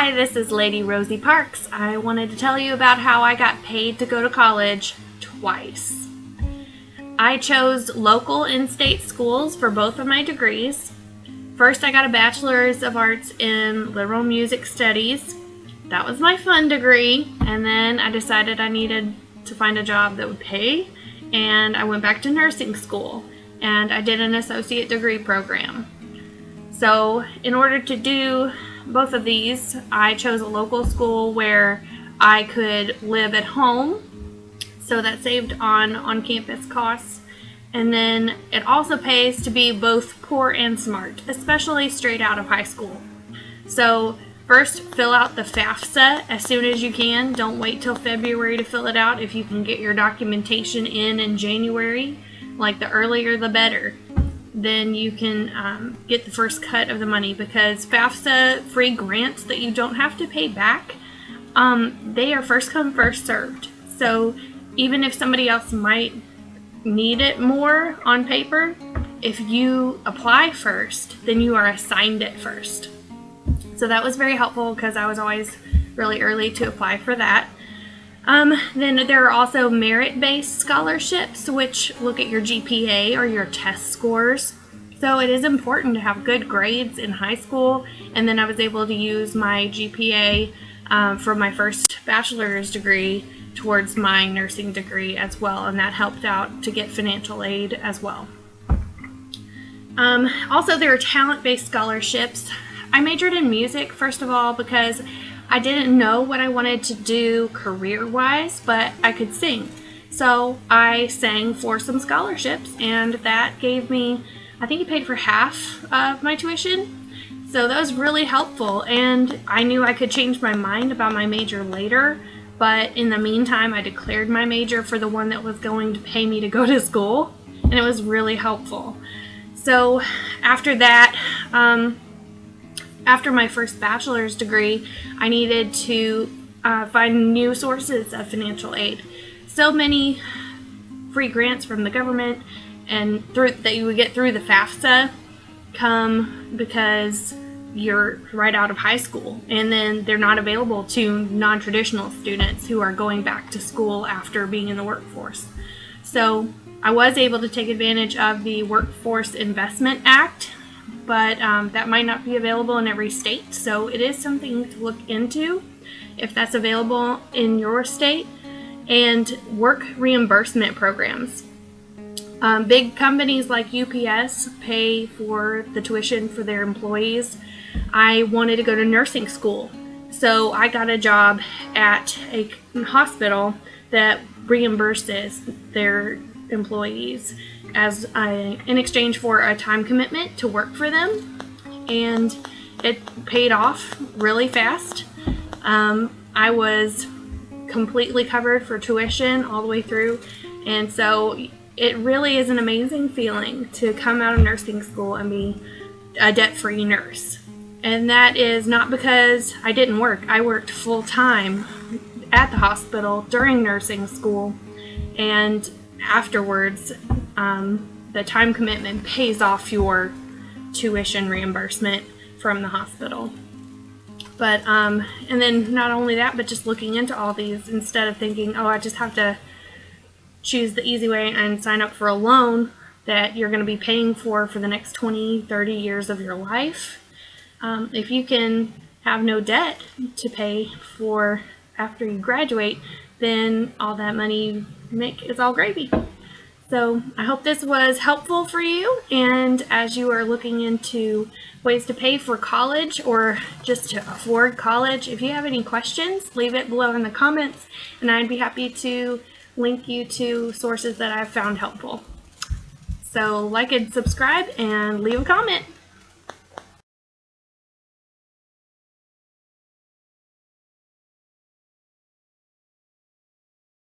Hi, this is Lady Rosie Parks. I wanted to tell you about how I got paid to go to college twice. I chose local in-state schools for both of my degrees. First, I got a Bachelor's of Arts in Liberal Music Studies. That was my fun degree, and then I decided I needed to find a job that would pay, and I went back to nursing school, and I did an associate degree program. So in order to do both of these, I chose a local school where I could live at home, so that saved on on-campus costs. And then it also pays to be both poor and smart, especially straight out of high school. So first, fill out the FAFSA as soon as you can. Don't wait till February to fill it out. If you can get your documentation in January, like the earlier the better, then you can get the first cut of the money, because FAFSA free grants that you don't have to pay back, they are first come, first served. So even if somebody else might need it more on paper, if you apply first, then you are assigned it first. So that was very helpful because I was always really early to apply for that. Then there are also merit-based scholarships, which look at your GPA or your test scores. So it is important to have good grades in high school, and then I was able to use my GPA for my first bachelor's degree towards my nursing degree as well, and that helped out to get financial aid as well. Also, there are talent-based scholarships. I majored in music, first of all, because I didn't know what I wanted to do career-wise, but I could sing. So I sang for some scholarships, and that gave me, I think it paid for half of my tuition. So that was really helpful, and I knew I could change my mind about my major later, but in the meantime, I declared my major for the one that was going to pay me to go to school, and it was really helpful. So after that, after my first bachelor's degree, I needed to find new sources of financial aid. So many free grants from the government and that you would get through the FAFSA come because you're right out of high school, and then they're not available to non-traditional students who are going back to school after being in the workforce. So I was able to take advantage of the Workforce Investment Act, but that might not be available in every state, so it is something to look into if that's available in your state. And work reimbursement programs. Big companies like UPS pay for the tuition for their employees. I wanted to go to nursing school, so I got a job at a hospital that reimburses their employees in exchange for a time commitment to work for them, and it paid off really fast. I was completely covered for tuition all the way through, and so it really is an amazing feeling to come out of nursing school and be a debt-free nurse. And that is not because I didn't work. I worked full-time at the hospital during nursing school, and afterwards, the time commitment pays off your tuition reimbursement from the hospital. But and then not only that, but just looking into all these instead of thinking, oh, I just have to choose the easy way and sign up for a loan that you're going to be paying for the next 20, 30 years of your life. If you can have no debt to pay for after you graduate, then all that money you make is all gravy. So I hope this was helpful for you, and as you are looking into ways to pay for college or just to afford college, if you have any questions, leave it below in the comments, and I'd be happy to link you to sources that I've found helpful. So like and subscribe and leave a comment.